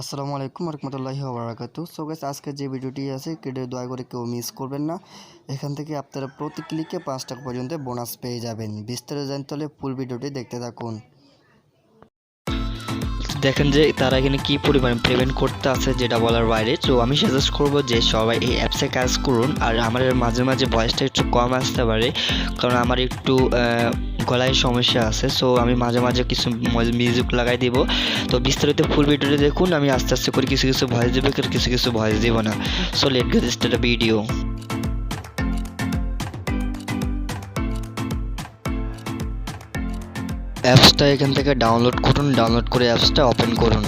আসসালামু আলাইকুম রহমতুল্লাহি ওয়া বারাকাতুহু। সো গাইস, আজকে যে ভিডিওটি আছে কেটে দয়া করে কেউ মিস করবেন না। এখান থেকে আপনারা প্রতি ক্লিকে 5 টাকা পর্যন্ত বোনাস পেয়ে যাবেন। বিস্তারিত জানতে হলে ফুল ভিডিওটি দেখতে থাকুন। দেখেন যে তারা এখানে কি পরিমাণ পেমেন্ট করতে আছে যেটা বলার বাইরে। তো আমি সাজেস্ট করব যে সবাই এই অ্যাপসে কাজ করুন। আর আমার মাঝে মাঝে ভয়েসটা একটু কম আসতে পারে, কারণ আমার একটু গলায় সমস্যা আছে। সো আমি মাঝে মাঝে কিছু মিউজিক লাগাই দিব। তো বিস্তারিত ফুল ভিডিওটি দেখুন। আমি আস্তে আস্তে করে কিছু কিছু ভয়েস দেবো, কিছু কিছু ভয়েস দিব না। So late get start video. অ্যাপসটা এখান থেকে ডাউনলোড করুন। ডাউনলোড করে অ্যাপসটা ওপেন করুন।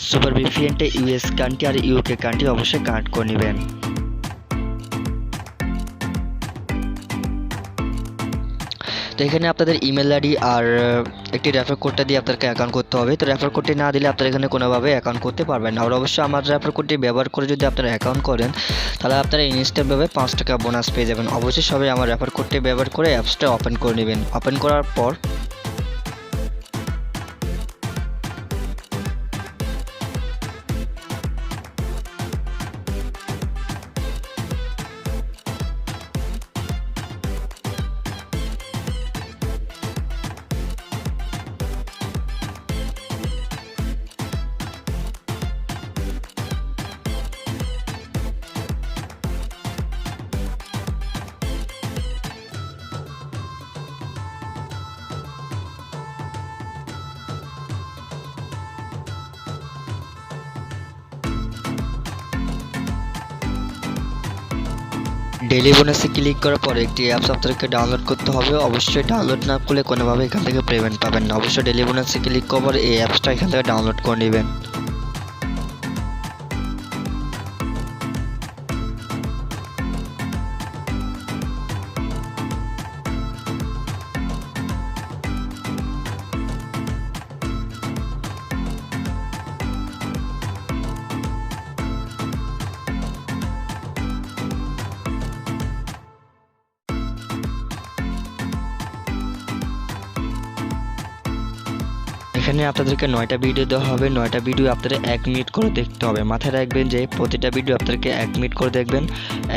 সুপার ভিপিএনটা ইউএস কান্ট্রি আর ইউকে কান্ট্রি অবশ্যই কানেক্ট করে নেবেন। তো এখানে আপনাদের ইমেল আইডি আর একটি রেফার কোডটা দিয়ে আপনাদেরকে অ্যাকাউন্ট করতে হবে। তো রেফার কোডটি না দিলে আপনারা এখানে কোনোভাবে অ্যাকাউন্ট করতে পারবেন না। আর অবশ্যই আমার রেফার কোডটি ব্যবহার করে যদি আপনারা অ্যাকাউন্ট করেন, তাহলে আপনারা ইনস্ট্যান্টভাবে 5 টাকা বোনাস পেয়ে যাবেন। অবশ্যই সবাই আমার রেফার কোডটি ব্যবহার করে অ্যাপসটা ওপেন করে নেবেন। ওপেন করার পর ডেইলি বোনাসে ক্লিক করার পরে একটি অ্যাপস আপনাদেরকে ডাউনলোড করতে হবে। অবশ্যই ডাউনলোড না করলে কোনোভাবে এখান থেকে পেমেন্ট পাবেন না। অবশ্যই ডেইলি বোনাসে ক্লিক করার পর এই অ্যাপসটা এখান থেকে ডাউনলোড করে নেবেন। এখানে আপনাদেরকে 9টা ভিডিও দেওয়া হবে। 9টা ভিডিও আপনাদের 1 মিনিট করে দেখতে হবে। মাথায় রাখবেন যে প্রতিটা ভিডিও আপনাদেরকে 1 মিনিট করে দেখবেন।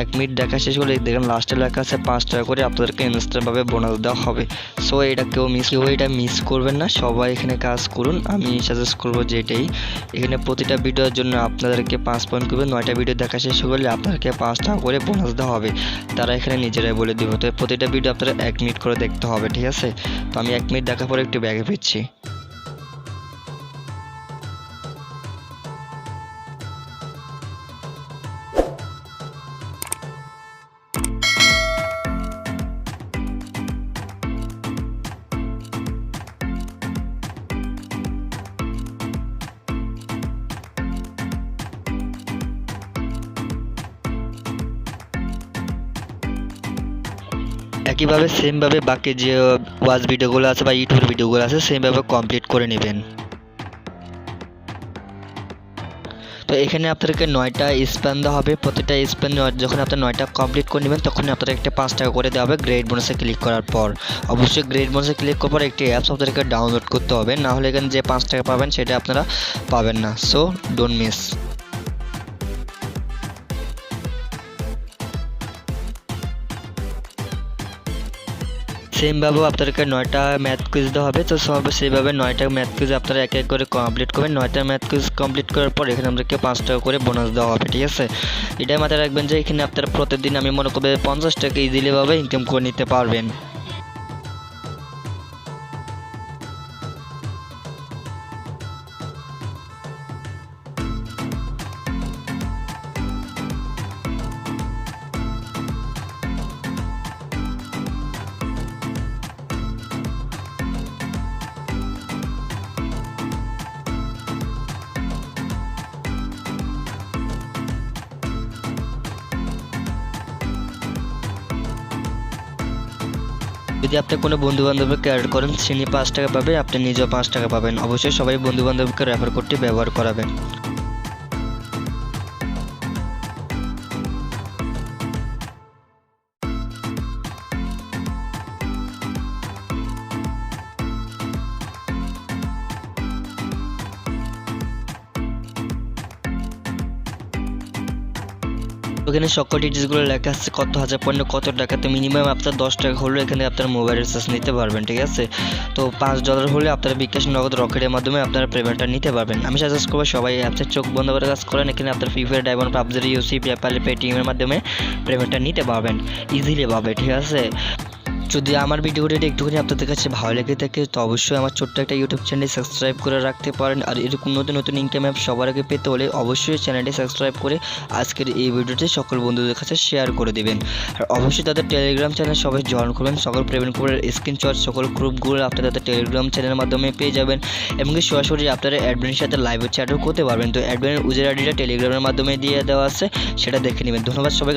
1 মিনিট দেখা শেষ হলে দেখেন লাস্টে লেখা আছে 5 টাকা করে আপনাদেরকে ইনস্ট্যান্টভাবে বোনাস দেওয়া হবে। সো এটা কেউ মিস করবেন না। সবাই এখানে কাজ করুন। আমি সাজেস্ট করবো যে এখানে প্রতিটা ভিডিওর জন্য আপনাদেরকে 5 পয়েন্ট করবে। 9টা ভিডিও দেখা শেষ হলে আপনাদেরকে 5 টাকা করে বোনাস দেওয়া হবে। তারা এখানে নিজেরাই বলে দিব। তো প্রতিটা ভিডিও আপনারা 1 মিনিট করে দেখতে হবে, ঠিক আছে? তো আমি 1 মিনিট দেখার পরে একটু ব্যাগে ফিরছি। একইভাবে সেমভাবে বাকি যে ওয়াচ ভিডিওগুলো আছে বা ইউটিউবের ভিডিওগুলো আছে সেমভাবে কমপ্লিট করে নেবেন। তো এখানে আপনাদেরকে 9টা স্প্যান দেওয়া হবে। প্রতিটা স্প্যান যখন আপনার 9টা কমপ্লিট করে নেবেন তখন আপনাদের একটা 5 টাকা করে দেওয়া হবে গ্রেড বোনাসে ক্লিক করার পর। অবশ্যই গ্রেড বোনাসে ক্লিক করার পর একটি অ্যাপস আপনাদেরকে ডাউনলোড করতে হবে, না হলে এখানে যে 5 টাকা পাবেন সেটা আপনারা পাবেন না। So don't miss. সেমভাবেও আপনাদেরকে 9টা ম্যাথ কুইজ দেওয়া হবে। তো সেইভাবে 9টা ম্যাথ কুইজ আপনারা এক এক করে কমপ্লিট করবেন। 9টা ম্যাথ কুইজ কমপ্লিট করার পর এখানে আমাদেরকে 5 টাকা করে বোনাস দেওয়া হবে, ঠিক আছে? এটাই মাথায় রাখবেন যে এখানে আপনারা প্রতিদিন আমি মনে করব 50 টাকা ইজিলিভাবে ইনকাম করে নিতে পারবেন। যদি আপনি কোনো বন্ধু বান্ধবকে অ্যাড করেন তিনি 5 টাকা পাবে, আপনি নিজেও 5 টাকা পাবেন। অবশ্যই সবাই বন্ধু বান্ধবকে রেফার কোডটি ব্যবহার করাবেন। ওখানে সকল ডিটেলসগুলো লেখা আছে, কত হাজার পণ্য কত টাকা। তো মিনিমাম আপনার 10 টাকা হলে এখানে আপনার মোবাইল রিচার্জ নিতে পারবেন, ঠিক আছে। তো $5 হলে আপনারা বিকাশ নগদ রকেটের মাধ্যমে আপনারা পেমেন্টটা নিতে পারবেন। আমি সাজেস্ট করবো সবাই অ্যাপসে চোখ বন্ধ করে কাজ করেন। এখানে আপনার ফ্রি ফায়ার, ডায়মন্ড, পাবজি, ইউসি, পেপ্যাল, পেটিএমের মাধ্যমে পেমেন্টটা নিতে পারবেন ইজিলি ভাবে, ঠিক আছে। যদি আমার ভিডিওটি একটুখানি আপনাদের কাছে ভালো লেগে থাকে তো অবশ্যই আমার ছোট্ট একটা ইউটিউব চ্যানেল সাবস্ক্রাইব করে রাখতে পারেন। আর এরকম নতুন নতুন ইনকাম অ্যাপ সবার আগে পেতে হলে অবশ্যই চ্যানেলটি সাবস্ক্রাইব করে আজকের এই ভিডিওটি সকল বন্ধুদের কাছে শেয়ার করে দেবেন। আর অবশ্যই তাদের টেলিগ্রাম চ্যানেল সবাই জয়েন করবেন। সকল পেমেন্ট কোডের স্ক্রিনশট সকল গ্রুপগুলো আপনারা তাদের টেলিগ্রাম চ্যানেলের মাধ্যমে পেয়ে যাবেন। এমনকি সরাসরি আপনারা অ্যাডমিনের সাথে লাইভ চ্যাটও করতে পারবেন। তো অ্যাডমিনের ইউজার আইডিটা টেলিগ্রামের মাধ্যমে দিয়ে দেওয়া আছে, সেটা দেখে নেবেন। ধন্যবাদ সবাই।